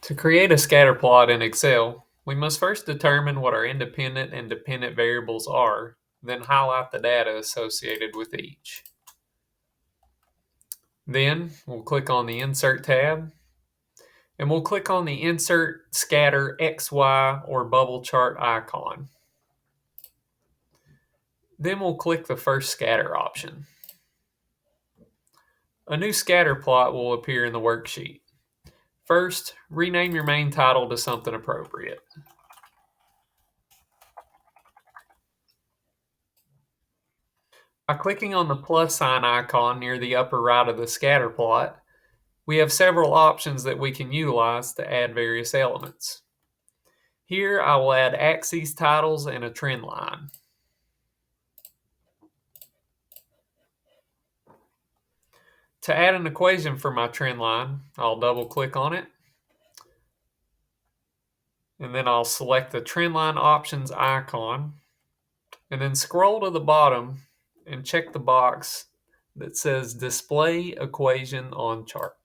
To create a scatter plot in Excel, we must first determine what our independent and dependent variables are, then highlight the data associated with each. Then we'll click on the Insert tab, and we'll click on the Insert Scatter XY or Bubble Chart icon. Then we'll click the first scatter option. A new scatter plot will appear in the worksheet. First, rename your main title to something appropriate. By clicking on the plus sign icon near the upper right of the scatter plot, we have several options that we can utilize to add various elements. Here I will add axes titles and a trend line. To add an equation for my trend line, I'll double click on it, and then I'll select the trend line options icon, and then scroll to the bottom and check the box that says display equation on chart.